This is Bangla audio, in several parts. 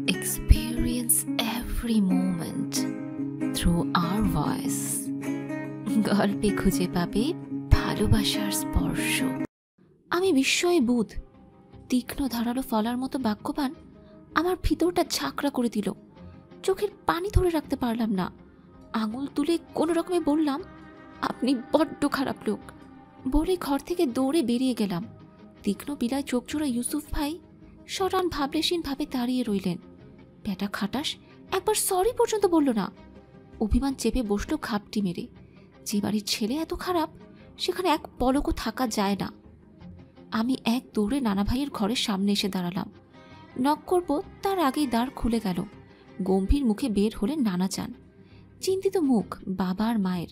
experience every moment through our voice. গল্পে খুঁজে পাবে ভালোবাসার স্পর্শ। আমি বিস্ময়ে বুধ, তীক্ষ্ণ ধারালো ফলার মতো বাক্যবান আমার ভিতরটা ঝাঁকড়া করে দিল। চোখের পানি ধরে রাখতে পারলাম না। আঙুল তুলে কোনো রকমে বললাম, আপনি বড্ড খারাপ লোক। বলে ঘর থেকে দৌড়ে বেরিয়ে গেলাম। তীক্ষ্ণ বিলায় চোখজোড়া ইউসুফ ভাই সরান ভাবলেশীন ভাবে দাঁড়িয়ে রইলেন। ব্যাটা খাটাস একবার সরি পর্যন্ত বলল না। অভিমান চেপে বসলো ঘাপটি মেরে। যে বাড়ির ছেলে এত খারাপ, সেখানে এক পলকও থাকা যায় না। আমি এক দৌড়ে নানা ভাইয়ের ঘরের সামনে এসে দাঁড়ালাম। নক করব তার আগেই দ্বার খুলে গেল। গম্ভীর মুখে বের হলেন নানা চান। চিন্তিত মুখ বাবা আর মায়ের।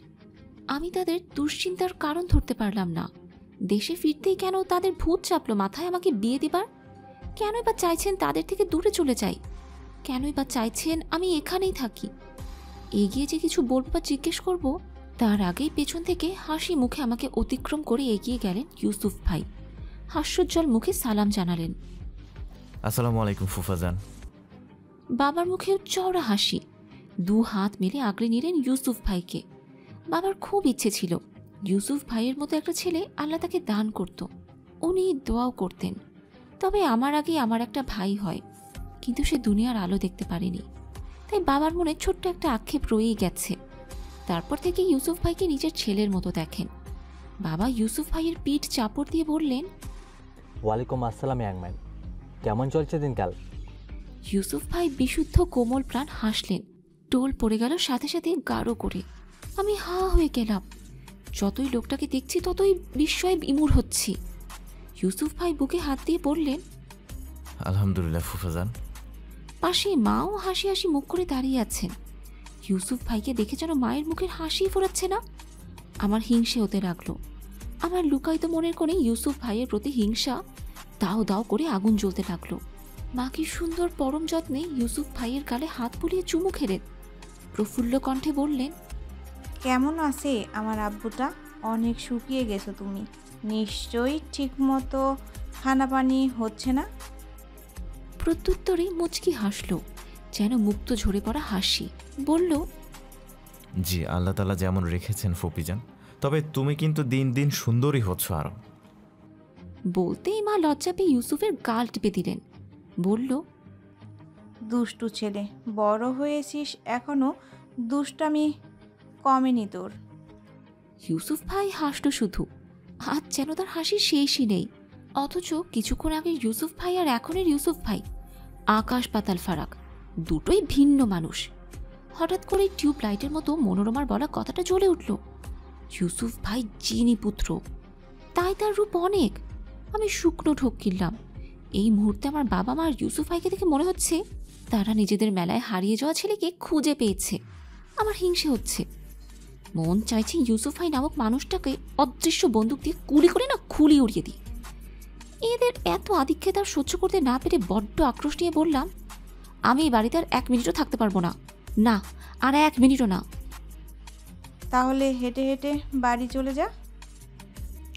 আমি তাদের দুশ্চিন্তার কারণ ধরতে পারলাম না। দেশে ফিরতেই কেন তাদের ভূত চাপলো মাথায় আমাকে বিয়ে দিবার? কেনই বা চাইছেন তাদের থেকে দূরে চলে যাই? কেনই বা চাইছেন আমি এখানেই থাকি? এগিয়ে যে কিছু বলবো বা জিজ্ঞেস করব, তার আগেই পেছন থেকে হাসি মুখে আমাকে অতিক্রম করে এগিয়ে গেলেন ইউসুফ ভাই। হাস্যোজ্জ্বল মুখে সালাম জানালেন। আসসালামু আলাইকুম ফুফাজান। বাবার মুখেও চওড়া হাসি। দু হাত মেলে আগলে নিলেন ইউসুফ ভাইকে। বাবার খুব ইচ্ছে ছিল ইউসুফ ভাইয়ের মতো একটা ছেলে আল্লাহ তাকে দান করত। উনি দোয়াও করতেন, তবে আমার আগে আমার একটা ভাই হয়, কিন্তু সে দুনিয়ার আলো দেখতে পারেনি। তাই বাবার মনে ছোট্ট একটা আক্ষেপ রয়েই গেছে। তারপর থেকে ইউসুফ ভাইকে নিজের ছেলের মতো দেখেন। বাবা ইউসুফ ভাইয়ের পিঠ চাপড় দিয়ে বললেন, ওয়ালাইকুম আসসালাম ইয়াংম্যান, কেমন চলছে দিনকাল? ইউসুফ ভাই বিশুদ্ধ কোমল প্রাণ হাসলেন। টোল পড়ে গেল সাথে সাথে গাঢ় করে। আমি হা হয়ে গেলাম। যতই লোকটাকে দেখছি ততই বিস্ময়ে বিমূঢ় হচ্ছি। ইউসুফ ভাই বুকে হাত দিয়ে বললেন, আলহামদুলিল্লাহ ফুফাজান। পাশে মাও হাসি হাসি মুখ করে দাঁড়িয়ে আছেন। ইউসুফ ভাইকে দেখে যেন মায়ের মুখের হাসি ফোরাচ্ছে না। আমার হিংসে হতে লাগলো। আমার লুকায়িত মনের কোণে ইউসুফ ভাইয়ের প্রতি হিংসা দাও দাও করে আগুন জ্বলতে লাগলো। মা কি সুন্দর পরম যত্নে ইউসুফ ভাইয়ের গালে হাত বুলিয়ে চুমু খেলেন। প্রফুল্ল কণ্ঠে বললেন, কেমন আছে আমার আব্বুটা? অনেক শুকিয়ে গেছো তুমি, নিশ্চয়ই ঠিক মতো খানা পানি হচ্ছে না। প্রত্যুত্তরে মুচকি হাসল, যেন মুক্ত ঝরে পড়া হাসি। বলল, জি, আল্লাহ তাআলা যেমন রেখেছেন ফুপিজান, তবে তুমি কিন্তু দিন দিন সুন্দরী হচ্ছ আরো। বলতেই মা লজ্জা পেয়ে ইউসুফের গাল টিপে দিলেন। বলল, দুষ্টু ছেলে, বড় হয়েছিস এখনো দুষ্টামি কমেনি তোর। ইউসুফ ভাই হাসল শুধু। আজ যেন তার হাসির শেষই নেই। অথচ কিছুক্ষণ আগে ইউসুফ ভাই আর এখনের ইউসুফ ভাই আকাশ পাতাল ফারাক, দুটোই ভিন্ন মানুষ। হঠাৎ করে টিউব লাইটের মতো মনোরমার বলা কথাটা জ্বলে উঠল। ইউসুফ ভাই জিনি পুত্র, তাই তার রূপ অনেক। আমি শুকনো ঢোক কিনলাম। এই মুহূর্তে আমার বাবা মা আর ইউসুফ ভাইকে দেখে মনে হচ্ছে তারা নিজেদের মেলায় হারিয়ে যাওয়া ছেলেকে খুঁজে পেয়েছে। আমার হিংসে হচ্ছে। মন চাইছে ইউসুফ ভাই নামক মানুষটাকে অদৃশ্য বন্দুক দিয়ে গুলি করে না খুলি উড়িয়ে দিই। এদের এত আধিক্যে তার সহ্য করতে না পেরে বড্ড আক্রোশ নিয়ে বললাম, আমি এই বাড়িতে আর 1 মিনিটও থাকতে পারবো না। না, আর 1 মিনিটও না। তাহলে হেঁটে হেঁটে বাড়ি চলে যা।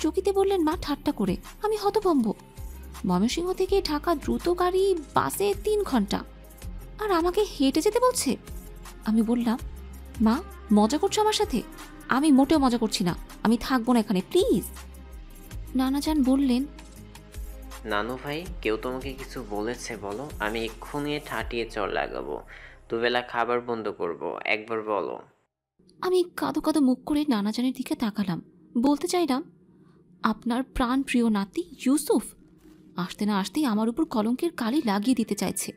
চকিতে বললেন মা ঠাট্টা করে। আমি হতভম্ব। ময়মনসিংহ থেকে ঢাকা দ্রুত গাড়ি বাসে 3 ঘন্টা, আর আমাকে হেঁটে যেতে বলছে। আমি বললাম, মা মজা করছো আমার সাথে? আমি মোটেও মজা করছি না, আমি থাকবো না এখানে, প্লিজ। নানাজান বললেন, নানু ভাই, কেউ তোমাকে কিছু বলেছে বলো, আমি এক্ষুনি ঠাটিয়ে চল লাগাবো। দুবেলা খাবার বন্ধ করব, একবার বলো। আমি কাঁদো কাঁদো মুখ করে নানাজানের দিকে তাকালাম। বলতে চাইলাম, আপনার প্রাণ প্রিয় নাতি ইউসুফ আসতে না আসতেই আমার উপর কলঙ্কের কালি লাগিয়ে দিতে চাইছে।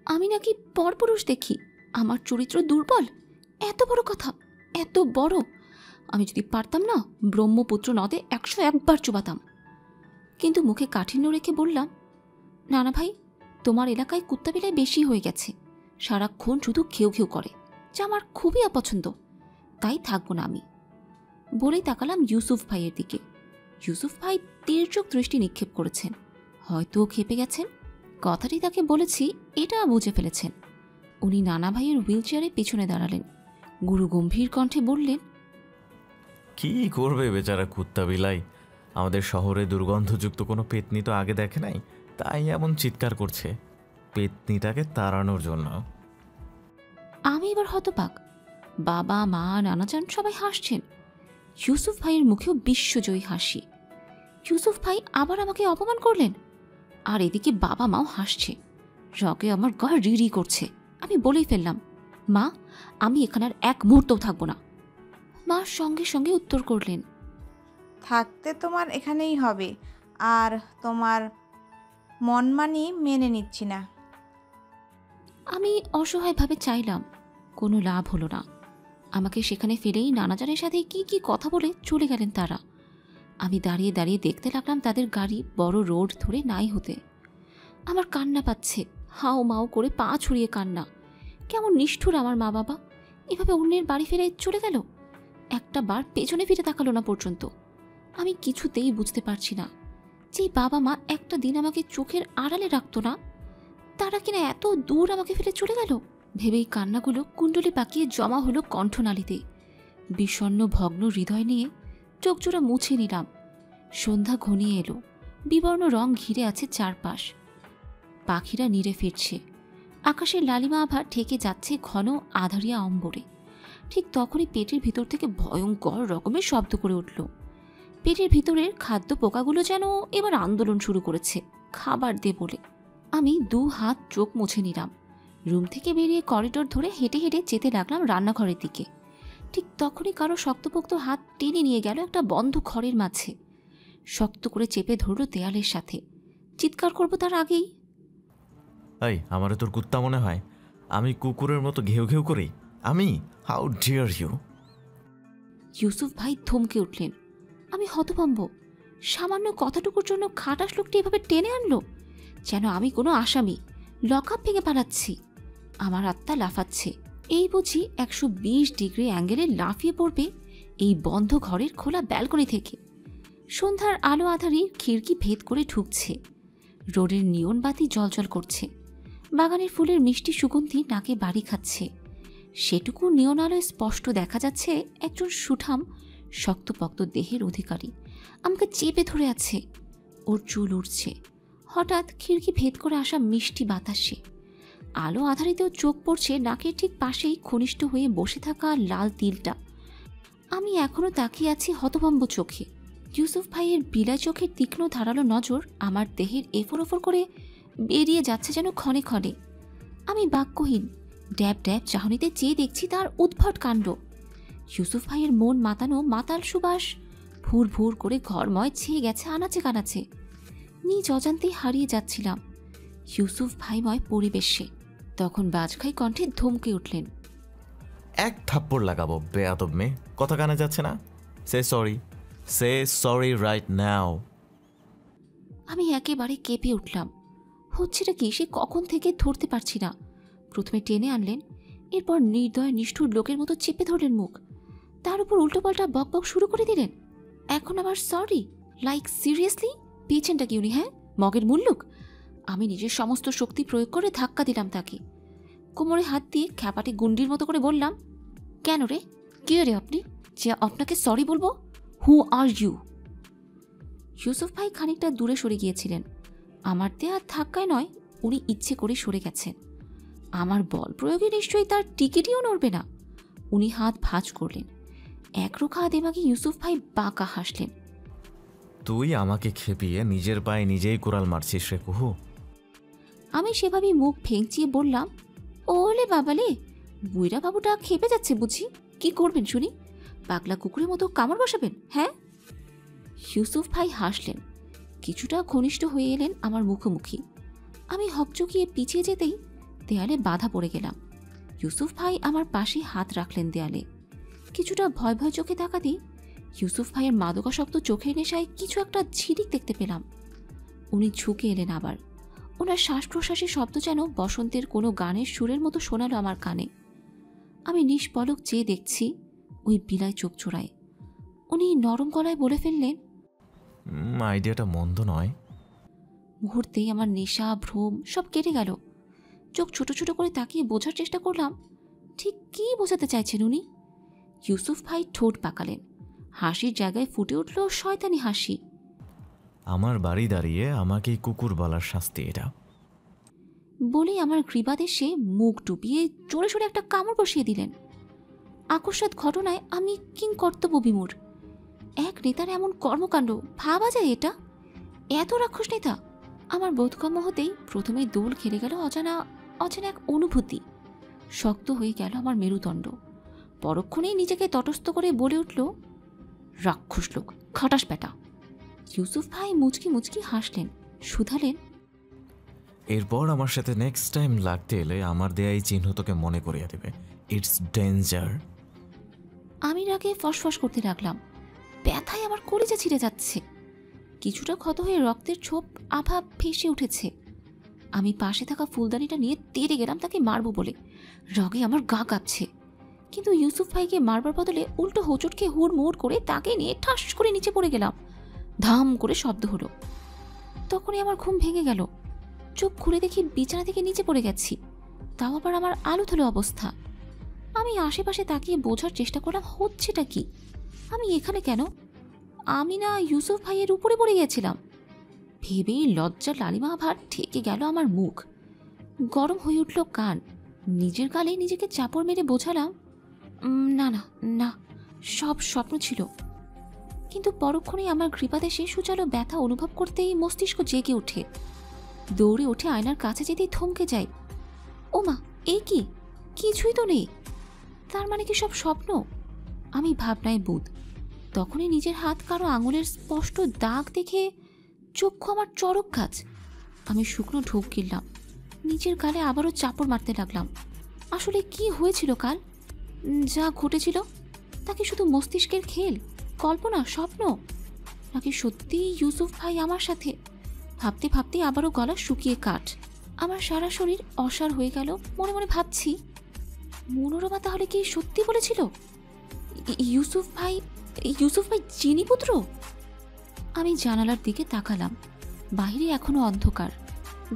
আমি নাকি পরপুরুষ দেখি, আমার চরিত্র দুর্বল। এত বড় কথা, এত বড়। আমি যদি পারতাম না, ব্রহ্মপুত্র নদে 101 বার চুবাতাম। কিন্তু মুখে কাঠিন্য রেখে বললাম, নানা ভাই, তোমার এলাকায় কুত্তা বিলাই বেশি হয়ে গেছে। সারাক্ষণ শুধু ঘেউ ঘেউ করে, যা আমার খুবই অপছন্দ। তাই থাকবো না আমি। বলেই তাকালাম ইউসুফ ভাইয়ের দিকে। ইউসুফ ভাই তীর্যক দৃষ্টি নিক্ষেপ করেছেন। হয়তো খেপে গেছেন। কথাটি তাকে বলেছি এটা বুঝে ফেলেছেন। উনি নানা ভাইয়ের হুইল চেয়ারে পেছনে দাঁড়ালেন। গুরু গম্ভীর কণ্ঠে বললেন, কি করবে বেচারা কুত্তা বিলাই? আমাদের শহরে দুর্গন্ধযুক্ত কোনো পেতনি তো আগে দেখে নাই, তাই এমন চিৎকার করছে। পেতনিটাকে তাড়ানোর জন্য। আমি এবার হতবাক। বাবা মা নানাজান সবাই হাসছেন। ইউসুফ ভাইয়ের মুখেও বিশ্বজয়ী হাসি। ইউসুফ ভাই আবার আমাকে অপমান করলেন, আর এদিকে বাবা মাও হাসছে। রগে আমার গা রিরি করছে। আমি বলেই ফেললাম, মা, আমি এখানে আর এক মুহূর্তও থাকবো না। মা সঙ্গে সঙ্গে উত্তর করলেন, থাকতে তোমার এখানেই হবে, আর তোমার মনমানি মেনে নিচ্ছি না। আমি অসহায়ভাবে চাইলাম, কোনো লাভ হলো না। আমাকে সেখানে ফেলেই নানাজানের সাথে কি কি কথা বলে চলে গেলেন তারা। আমি দাঁড়িয়ে দাঁড়িয়ে দেখতে লাগলাম তাদের গাড়ি বড় রোড ধরে নাই হতে। আমার কান্না পাচ্ছে, হাও মাও করে পা ছড়িয়ে কান্না। কেমন নিষ্ঠুর আমার মা বাবা, এভাবে অন্যের বাড়ি ফেরে চলে গেল। একটা বার পেছনে ফিরে তাকালো না পর্যন্ত। আমি কিছুতেই বুঝতে পারছি না, যেই বাবা মা একটা দিন আমাকে চোখের আড়ালে রাখতো না, তারা কিনা এত দূর আমাকে ফেলে চলে গেল। ভেবেই কান্নাগুলো কুণ্ডলি পাকিয়ে জমা হলো কণ্ঠনালীতে। বিষণ্ণ ভগ্ন হৃদয় নিয়ে চোখজোড়া মুছে নিলাম। সন্ধ্যা ঘনিয়ে এলো। বিবর্ণ রং ঘিরে আছে চারপাশ। পাখিরা নিড়ে ফিরছে। আকাশের লালিমা আভা ঠেকে যাচ্ছে ঘন আধারিয়া অম্বরে। ঠিক তখনই পেটের ভিতর থেকে ভয়ঙ্কর রকমের শব্দ করে উঠল। পেটের ভিতরের খাদ্য পোকাগুলো যেন এবার আন্দোলন শুরু করেছে, খাবার দে বলে। আমি 2 হাত চোখ মুছে নিলাম। রুম থেকে বেরিয়ে করিডোর ধরে হেঁটে হেঁটে যেতে লাগলাম রান্নাঘরের দিকে। ঠিক তখনই কারো শক্তপোক্ত হাত টেনে নিয়ে গেল একটা বন্ধ ঘরের মাঝে। শক্ত করে চেপে ধরল দেয়ালের সাথে। চিৎকার করব তার আগেই, এই, আমারে তোর কুত্তা মনে হয়? আমি কুকুরের মতো ঘেউ ঘেউ করি? আমি? How deer you! ইউসুফ ভাই থমকে উঠলেন। আমি হতভম্ব। সামান্য কথাটুকুর জন্য খাটাস লোকটি এভাবে টেনে আনলো, যেন আমি কোনো আসামি, লকআপ ভেঙে পালাচ্ছি। আমার আত্মা লাফাচ্ছে। এই বুঝি 120 ডিগ্রি অ্যাঙ্গেলে লাফিয়ে পড়বে এই বন্ধ ঘরের খোলা ব্যালকনি থেকে। সন্ধ্যার আলো আধারি খিড়কি ভেদ করে ঢুকছে। রোডের নিয়ন বাতি জ্বলজ্বল করছে। বাগানের ফুলের মিষ্টি সুগন্ধি নাকে বাড়ি খাচ্ছে। সেটুকু নিয়ন আলোয় স্পষ্ট দেখা যাচ্ছে একজন সুঠাম শক্তপোক্ত দেহের অধিকারী আমাকে চেপে ধরে আছে। ওর চুল উঠছে। হঠাৎ খিড়কি ভেদ করে আসা মিষ্টি বাতাসে আলো আধারিতেও চোখ পড়ছে নাকের ঠিক পাশেই ঘনিষ্ঠ হয়ে বসে থাকা লাল তিলটা। আমি এখনো তাকিয়ে আছি হতভম্ব চোখে। ইউসুফ ভাইয়ের বিলাই চোখের তীক্ষ্ণ ধারালো নজর আমার দেহের এফর ওফর করে বেরিয়ে যাচ্ছে যেন ক্ষণে ক্ষণে। আমি বাক্যহীন ড্যাব ড্যাব চাহনিতে চেয়ে দেখছি তার উদ্ভট কাণ্ড। ইউসুফ ভাইয়ের মন মাতানো মাতাল সুবাস ভুর ভুর করে ঘরময় ছেয়ে গেছে আনাচে কানাচে। নিজ অজান্তেই হারিয়ে যাচ্ছিলাম ইউসুফ ভাইময় পরিবেশে। তখন বাজখাই কণ্ঠে ধমকে উঠলেন, এক থাপ্পড় লাগাবো বেয়াদব মেয়ে, কথা কানে যাচ্ছে না? Say sorry, say sorry right now. আমি একেবারে কেঁপে উঠলাম। হচ্ছেটা কি সে কখন থেকে ধরতে পারছি না। প্রথমে টেনে আনলেন, এরপর নির্দয় নিষ্ঠুর লোকের মতো চেপে ধরলেন মুখ। তার উপর উল্টোপাল্টা বকবক শুরু করে দিলেন। এখন আবার সরি? Like seriously? পেয়েছেনটা কি উনি? হ্যাঁ, মগের মুল্লুক। আমি নিজের সমস্ত শক্তি প্রয়োগ করে ধাক্কা দিলাম তাকে। কোমরে হাত দিয়ে খ্যাপাটে গুন্ডির মতো করে বললাম, কেন রে, কে রে আপনি যে আপনাকে সরি বলবো? হু আর ইউ? ইউসুফ ভাই খানিকটা দূরে সরে গিয়েছিলেন। আমার দেয়া ধাক্কায় নয়, উনি ইচ্ছে করে সরে গেছেন। আমার বল প্রয়োগে নিশ্চয়ই তার টিকিটিও নড়বে না। উনি হাত ভাঁজ করলেন। একরোখা দেমাগে ইউসুফ ভাই বাঁকা হাসলেন। তুই আমাকে খেপিয়ে নিজের পায়ে নিজেই কোরাল মারছিস রে কুহু। আমি সেভাবেই মুখ ভেঙচিয়ে বললাম, ওলে বাবালে, বুইরা বাবুটা খেপে যাচ্ছে বুঝি। কি করবেন শুনি? পাগলা কুকুরের মতো কামড় বসাবেন? হ্যাঁ? ইউসুফ ভাই হাসলেন। কিছুটা ঘনিষ্ঠ হয়ে এলেন আমার মুখোমুখি। আমি হকচকিয়ে পিছিয়ে যেতেই দেয়ালে বাধা পড়ে গেলাম। ইউসুফ ভাই আমার পাশে হাত রাখলেন দেয়ালে। কিছুটা ভয় ভয় চোখে তাকাতেই ইউসুফ ভাইয়ের মাদকাসক্ত চোখের নেশায় কিছু একটা ঝিলিক দেখতে পেলাম। উনি ঝুঁকে এলেন আবার। ওনার শ্বাস প্রশ্বাসের শব্দ যেন বসন্তের কোনো গানের সুরের মতো শোনালো আমার কানে। আমি নিষ্পলক চেয়ে দেখছি ওই বিলাই চোখ চোরায়। উনি নরম গলায় বলে ফেললেন, আইডিয়াটা মন্দ নয়। মুহূর্তেই আমার নেশা ভ্রম সব কেটে গেল। চোখ ছোট ছোট করে তাকিয়ে বোঝার চেষ্টা করলাম ঠিক কী বোঝাতে চাইছেন উনি। ইউসুফ ভাই ঠোঁট পাকালেন। হাসির জায়গায় ফুটে উঠল শয়তানি হাসি। আমার বাড়ি দাঁড়িয়ে আমাকেই কুকুর বলার শাস্তি এটা। বলেই আমার গ্রীবাদেশে মুখ ডুবিয়ে জোরে সোরে একটা কামড় বসিয়ে দিলেন। আকস্মাৎ ঘটনায় আমি কিংকর্তব্য বিমূঢ়। এক নেতার এমন কর্মকাণ্ড, ভাবা যায় এটা? এত রাক্ষস নেতা! আমার বোধগম্য হতেই প্রথমেই দোল খেলে গেল অজানা এক অনুভূতি। শক্ত হয়ে গেল আমার মেরুদণ্ড। পরক্ষণেই নিজেকে তটস্থ করে বলে উঠল, রাক্ষস লোক, খাটাস বেটা। ইউসুফ ভাই মুচকি মুচকি হাসলেন, শুধালেন, এরপর আমার সাথে নেক্সট টাইম লাগতে এলে আমার দেয়া এই চিহ্ন তোকে মনে করিয়ে দেবে। It's danger. আমি রাগে ফসফস করতে লাগলাম। ব্যথায় আমার কলিজা ছিঁড়ে যাচ্ছে। কিছুটা ক্ষত হয়ে রক্তের ছোপ আভা ভেসে উঠেছে। আমি পাশে থাকা ফুলদানিটা নিয়ে তেড়ে গেলাম তাকে মারব বলে। রাগে আমার গা কাঁপছে, কিন্তু ইউসুফ ভাইকে মারবার বদলে উল্টো হোঁচট খেয়ে হুড়মুড় করে তাকে নিয়ে ঠাস করে নিচে পড়ে গেলাম। ধাম করে শব্দ হলো। তখনই আমার ঘুম ভেঙে গেল। চোখ খুলে দেখি বিছানা থেকে নিচে পড়ে গেছি, তাও আবার আমার আলুথালু অবস্থা। আমি আশেপাশে তাকিয়ে বোঝার চেষ্টা করলাম হচ্ছেটা কি। আমি এখানে কেন? আমি না ইউসুফ ভাইয়ের উপরে পড়ে গিয়েছিলাম? ভেবেই লজ্জার লালিমা ভার ঠেকে গেল আমার মুখ। গরম হয়ে উঠল কান। নিজের গালে নিজেকে চাপড় মেরে বোঝালাম, না না না, সব স্বপ্ন ছিল। কিন্তু পরক্ষণেই আমার গ্রীবাদেশে সুচালো ব্যথা অনুভব করতেই মস্তিষ্ক জেগে ওঠে। দৌড়ে উঠে আয়নার কাছে যেতেই থমকে যাই। ও মা, এ কি? কিছুই তো নেই। তার মানে কি সব স্বপ্ন? আমি ভাবনায় বুধ। তখনই নিজের হাত কারো আঙুলের স্পষ্ট দাগ দেখে চক্ষু আমার চরক গাছ। আমি শুকনো ঢোক গিললাম। নিজের গালে আবারও চাপড় মারতে লাগলাম। আসলে কি হয়েছিল কাল? যা ঘটেছিল তা কি শুধু মস্তিষ্কের খেল, কল্পনা, স্বপ্ন, নাকি সত্যিই ইউসুফ ভাই আমার সাথে? ভাবতে ভাবতে আবারও গলা শুকিয়ে কাঠ। আমার সারা শরীর অসাড় হয়ে গেল। মনে মনে ভাবছি, মনোরমা তাহলে কি সত্যি বলেছিল? ইউসুফ ভাই চিনিপুত্র? আমি জানালার দিকে তাকালাম। বাইরে এখনো অন্ধকার।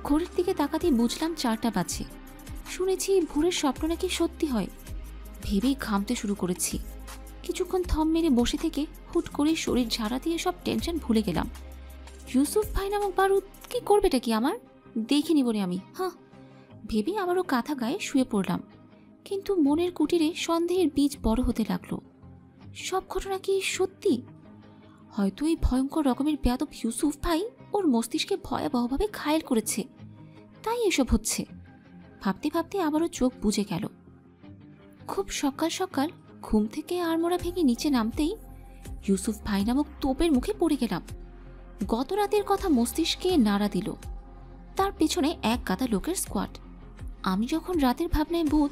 ঘড়ির দিকে তাকাতেই বুঝলাম 4টা বাজে। শুনেছি ভোরের স্বপ্ন নাকি সত্যি হয়। ভেবেই ঘামতে শুরু করেছি। কিছুক্ষণ থম মেরে বসে থেকে হুট করে শরীর ঝাড়া দিয়ে সব টেনশন ভুলে গেলাম। ইউসুফ ভাই নামক বারুদ কি করবেটা কি আমার? দেখিনি বলে আমি ভেবে আবারও কাঁথা গায়ে শুয়ে পড়লাম। কিন্তু মনের কুটিরে সন্দেহের বীজ বড় হতে লাগলো। সব ঘটনা কি সত্যি? হয়তো এই ভয়ঙ্কর রকমের বেয়াদব ইউসুফ ভাই ওর মস্তিষ্কে ভয়াবহভাবে ঘায়েল করেছে, তাই এসব হচ্ছে। ভাবতে ভাবতে আবারও চোখ বুজে গেল। খুব সকাল সকাল ঘুম থেকে আড়মোড়া ভেঙে নিচে নামতেই ইউসুফ ভাই নামক তোপের মুখে পড়ে গেলাম। গত রাতের কথা মস্তিষ্কে নাড়া দিল। তার পেছনে এক গাদা লোকের স্কোয়াড। আমি যখন রাতের ভাবনায় বুধ,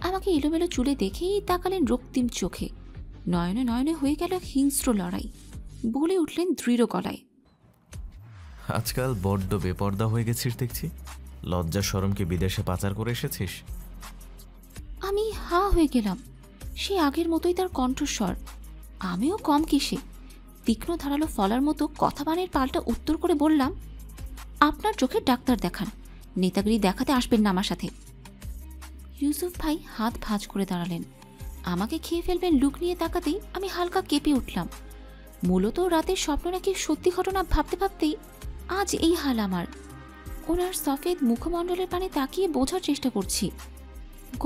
আমাকে এলোমেলো চুলে দেখেই তাকালেন রক্তিম চোখে। নয়নে নয়নে হয়ে গেল এক হিংস্র লড়াই। বলে উঠলেন দৃঢ় গলায়, আজকাল বড্ড বেপর্দা হয়ে গেছিস দেখছি। লজ্জা শরমকে বিদেশে পাচার করে এসেছিস? আমি হা হয়ে গেলাম। সে আগের মতোই তার কণ্ঠস্বর। আমিও কম কিসে। তীক্ষ্ণ ধারালো ফলার মতো কথাবানের পাল্টা উত্তর করে বললাম, আপনার চোখে ডাক্তার দেখান, নেতাগিরি দেখাতে আসবেন না আমার সাথে। ইউসুফ ভাই হাত ভাঁজ করে দাঁড়ালেন। আমাকে খেয়ে ফেলবেন লুক নিয়ে তাকাতেই আমি হালকা কেঁপে উঠলাম। মূলত রাতের স্বপ্ন নাকি সত্যি ঘটনা ভাবতে ভাবতেই আজ এই হাল আমার। ওনার সফেদ মুখমণ্ডলের পানে তাকিয়ে বোঝার চেষ্টা করছি,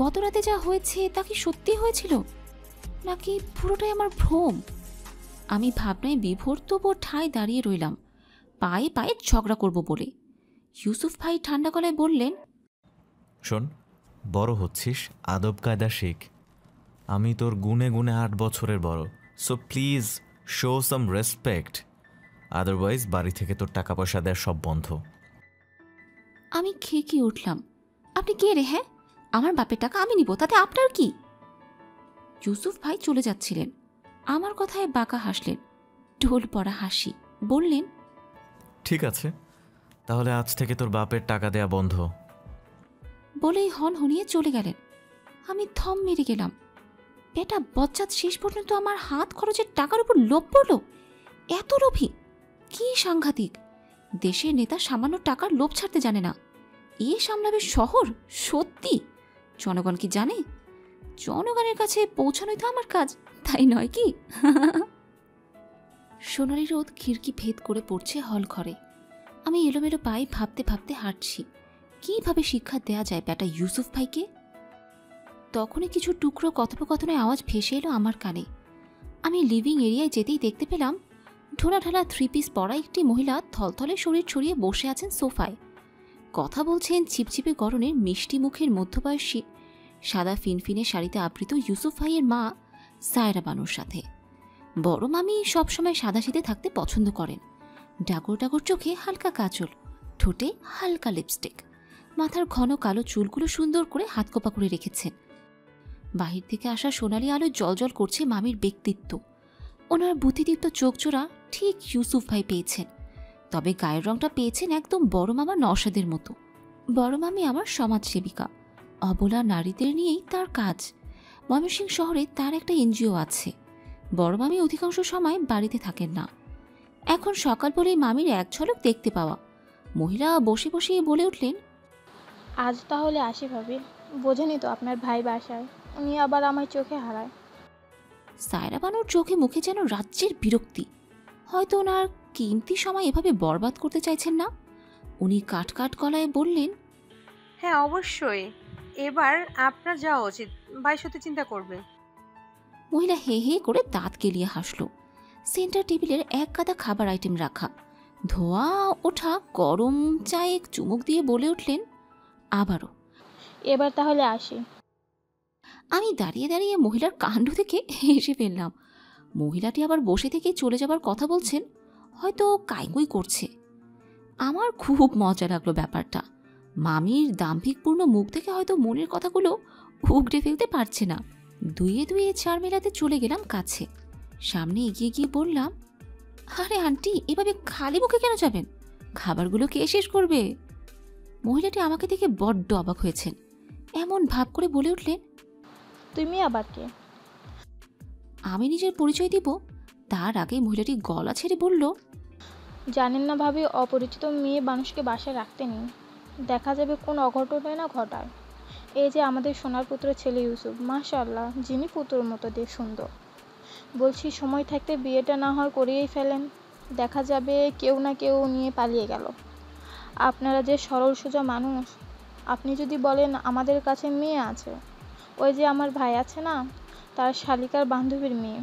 গত রাতে যা হয়েছে তা কি সত্যি হয়েছিল, নাকি পুরোটাই আমার ভ্রম? আমি ভাবনায় বিভোর তবু ঠায় দাঁড়িয়ে রইলাম, পায়ে পায়ে ঝগড়া করব বলে। ইউসুফ ভাই ঠান্ডা গলায় বললেন, শোন, বড় হচ্ছিস, আদব কায়দা শিখ। আমি তোর গুনে গুনে 8 বছরের বড়। So please show some respect, otherwise বাড়ি থেকে তোর টাকা পয়সা দেওয়া সব বন্ধ। আমি খেকিয়ে উঠলাম, আপনি কে রে? হ্যাঁ, আমার বাপের টাকা আমি নিব, তাতে আপনার কি? ইউসুফ ভাই চলে যাচ্ছিলেন। আমার কথায় বাঁকা হাসলেন, ঢোল পড়া হাসি। বললেন, ঠিক আছে, তাহলে আজ থেকে তোর বাপের টাকা দেয়া বন্ধ। বলেই হন হনিয়ে চলে গেলেন। আমি থম মেরে গেলাম। বেটা বজ্জাত শেষ পর্যন্ত আমার হাত খরচের টাকার উপর লোভ পড়ল। এত লোভী! কি সাংঘাতিক! দেশের নেতা সামান্য টাকার লোভ ছাড়তে জানে না, এ সামলাবে শহর? সত্যি জনগণ কি জানে? জনগণের কাছে পৌঁছানোই তো আমার কাজ, তাই নয় কি? সোনালি রোদ খিড়কি ভেদ করে পড়ছে হল ঘরে। আমি এলোমেলো পায়ে ভাবতে ভাবতে হাঁটছি। কিভাবে শিক্ষা দেয়া যায় বেটা ইউসুফ ভাইকে। তখনই কিছু টুকরো কথোপকথনের আওয়াজ ভেসে এলো আমার কানে। আমি লিভিং এরিয়ায় যেতেই দেখতে পেলাম ঢোলা-ঢালা 3 পিস পরা একটি মহিলা থলথলে শরীর ছড়িয়ে বসে আছেন সোফায়। কথা বলছেন ছিপছিপে গরনের মিষ্টি মুখের মধ্যবয়সী সাদা ফিনফিনে শাড়িতে আবৃত ইউসুফ ভাইয়ের মা সায়রা বানুর সাথে। বড় মামি সবসময় সাদাসিধে থাকতে পছন্দ করেন। ডাগর ডাগর চোখে হালকা কাজল, ঠোঁটে হালকা লিপস্টিক, মাথার ঘন কালো চুলগুলো সুন্দর করে হাতকোপা করে রেখেছেন। বাহির থেকে আসা সোনালি আলোয় জলজল করছে মামির ব্যক্তিত্ব। ওনার বুদ্ধিদীপ্ত চোখজোড়া ঠিক ইউসুফ ভাই পেয়েছেন, তবে গায়ের রংটা পেয়েছেন একদম বড় মামা নওশাদের মতো। বড় মামি আমার সমাজসেবিকা, অবলা নারীদের নিয়েই তার কাজ। ময়মনসিংহ শহরে তার একটা এনজিও আছে। বড় মামি অধিকাংশ সময় বাড়িতে থাকেন না। এখন সকাল বলেই মামির এক ঝলক দেখতে পাওয়া। মহিলা বসে বসে বলে উঠলেন, আজ তাহলে আসি ভাবি, বোঝেনি তো আপনার ভাই বাসায়, উনি আবার আমার চোখে হারায়। সায়রা বানুর চোখে মুখে যেন রাজ্যের বিরক্তি। হয়তো ওনার কিমতি সময় এভাবে বরবাদ করতে চাইছেন না। উনি কাট কাট গলায় বললেন, হ্যাঁ অবশ্যই, এবার আপনার যাওয়া উচিত, ভাই সত্যি চিন্তা করবে। মহিলা হে হে করে দাঁত কেলিয়ে হাসল। সেন্টার টেবিলের এক গাদা খাবার আইটেম রাখা, ধোয়া ওঠা গরম চায়ে চুমুক দিয়ে বলে উঠলেন, আবারও। এবার তাহলে আসি। আমি দাঁড়িয়ে দাঁড়িয়ে মহিলার কাণ্ড থেকে হেসে ফেললাম। মহিলাটি আবার বসে থেকে চলে যাবার কথা বলছেন, হয়তো কাইগুই করছে। আমার খুব মজা লাগলো ব্যাপারটা। মামির দাম্ভিকপূর্ণ মুখ থেকে হয়তো মনের কথাগুলো উগড়ে ফেলতে পারছে না। দুইয়ে দুইয়ে চার মেলাতে চলে গেলাম কাছে। সামনে এগিয়ে গিয়ে বললাম, আরে আন্টি, এভাবে খালি মুখে কেন যাবেন? খাবারগুলো কে শেষ করবে? মহিলাটি আমাকে দেখে বড্ড অবাক হয়েছেন। এমন ভাব করে বলে উঠলেন, তুমি আবার কে? আমি নিজের পরিচয় দিব তার আগে মহিলাটি গলা ছেড়ে বলল, জানেন না ভাবি, অপরিচিত মেয়ে মানুষকে বাসায় রাখতে নেই, দেখা যাবে কোন অঘটনে না ঘটায়। এই যে আমাদের সোনার পুত্র ছেলে ইউসুফ, মাশাআল্লাহ, যিনি পুত্রের মতো দেখ সুন্দর। বলছি সময় থাকতে বিয়েটা না হয় করিয়েই ফেলেন, দেখা যাবে কেউ না কেউ নিয়ে পালিয়ে গেল। আপনারা যে সরল সোজা মানুষ, আপনি যদি বলেন আমাদের কাছে মেয়ে আছে, ওই যে আমার ভাই আছে না, তার শালিকার বান্ধবীর মেয়ে,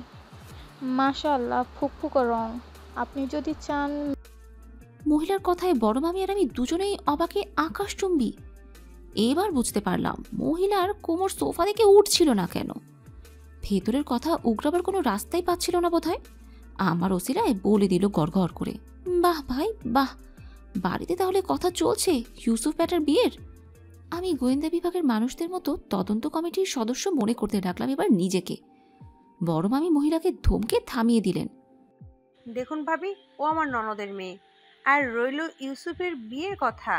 মাশাআল্লাহ, ফুকফুকো রং, আপনি যদি চান। মহিলার কথায় বড় মামি আর আমি দুজনেই অবাকে আকাশচুম্বী। এবার বুঝতে পারলাম মহিলার কোমর সোফা থেকে উঠছিল না কেন। ভেতরের কথা উগরাবার কোনো রাস্তাই পাচ্ছিল না বোধহয়। আমার ওসিলায় বলে দিল গড়গড় করে, বাহ ভাই বাহ, বাড়িতে তাহলে কথা চলছে ইউসুফ ব্যাটার বিয়ের। আমি গোয়েন্দা বিভাগের মানুষদের মতো তদন্ত কমিটির সদস্য মনে করতে ডাকলাম এবার নিজেকে। বড় মামি মহিলাকে ধমকে থামিয়ে দিলেন, দেখুন ভাবি, ও আমার ননদের মেয়ে, আর রইল ইউসুফের বিয়ের কথা,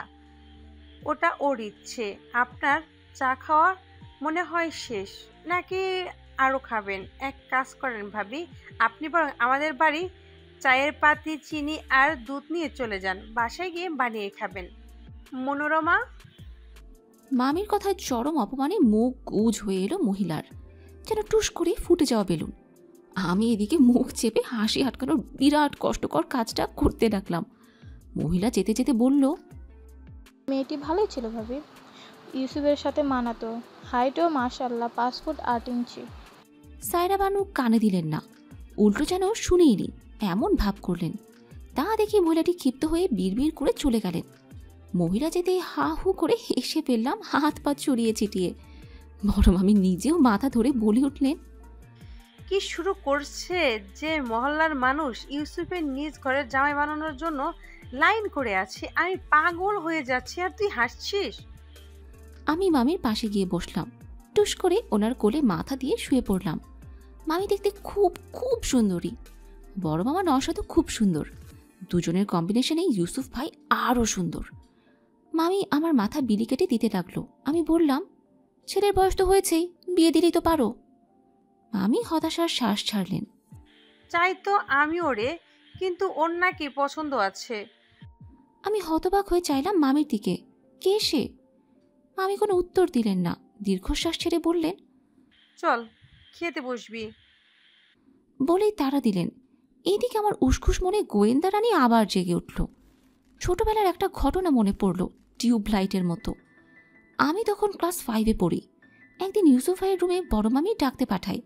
ওটা ওর ইচ্ছে। আপনার চা খাওয়া মনে হয় শেষ, নাকি আরও খাবেন? এক কাজ করেন ভাবি, আপনি বরং আমাদের বাড়ি চায়ের পাতি, চিনি আর দুধ নিয়ে চলে যান, বাসায় গিয়ে বানিয়ে খাবেন। মনোরমা। মামির কথায় চরম অপমানে মুখ গুজ হয়ে এলো মহিলার, যেন টুস করে ফুটে যাওয়া বেলুন। আমি এদিকে মুখ চেপে হাসি আটকানোর বিরাট কষ্টকর কাজটা করতে লাগলাম। মহিলা যেতে যেতে বলল, মেয়েটি ভালোই ছিল ভাবি, ইউসুফের সাথে মানাতো, হাইটও মাশাআল্লাহ 5 ফুট 8 ইঞ্চি। সায়রা বানু কানে দিলেন না, উল্টো যেন শুনেইনি এমন ভাব করলেন। তা দেখে মহিলাটি ক্ষিপ্ত হয়ে বিড়বিড় করে চলে গেলেন। মহিলা যেতে হা হু করে হেসে ফেললাম হাত পা চড়িয়ে চিটিয়ে। বড় মামি নিজেও মাথা ধরে বলে উঠলেন, কি শুরু করছে যে মহল্লার মানুষ ইউসুফের নিজ ঘরের জামাই বানানোর জন্য লাইন করে আছে, আমি পাগল হয়ে যাচ্ছি আর তুই হাসছিস। আমি মামির পাশে গিয়ে বসলাম, টুস করে ওনার কোলে মাথা দিয়ে শুয়ে পড়লাম। মামি দেখতে খুব খুব সুন্দরী, বড় মামা নওশাদও খুব সুন্দর। দুজনের কম্বিনেশনে ইউসুফ ভাই আরও সুন্দর। মামি আমার মাথা বিলি কেটে দিতে লাগলো। আমি বললাম, ছেলের বয়স তো হয়েছেই, বিয়ে দিলেই তো পারো। মামি হতাশার শ্বাস ছাড়লেন। চাই তো আমি ওরে, কিন্তু ওর নাকি পছন্দ আছে। আমি হতবাক হয়ে চাইলাম মামির দিকে, কে সে? মামি কোনো উত্তর দিলেন না, দীর্ঘশ্বাস ছেড়ে বললেন, চল খেতে বসবি। বলেই তাড়া দিলেন। এইদিকে আমার উসখুস মনে গোয়েন্দা রানী আবার জেগে উঠল। ছোটবেলার একটা ঘটনা মনে পড়ল। টিউব লাইটের মতো। আমি তখন ক্লাস 5-এ পড়ি। একদিন ইউসুফ ভাইয়ের রুমে বড় মামি ডাকতে পাঠায়।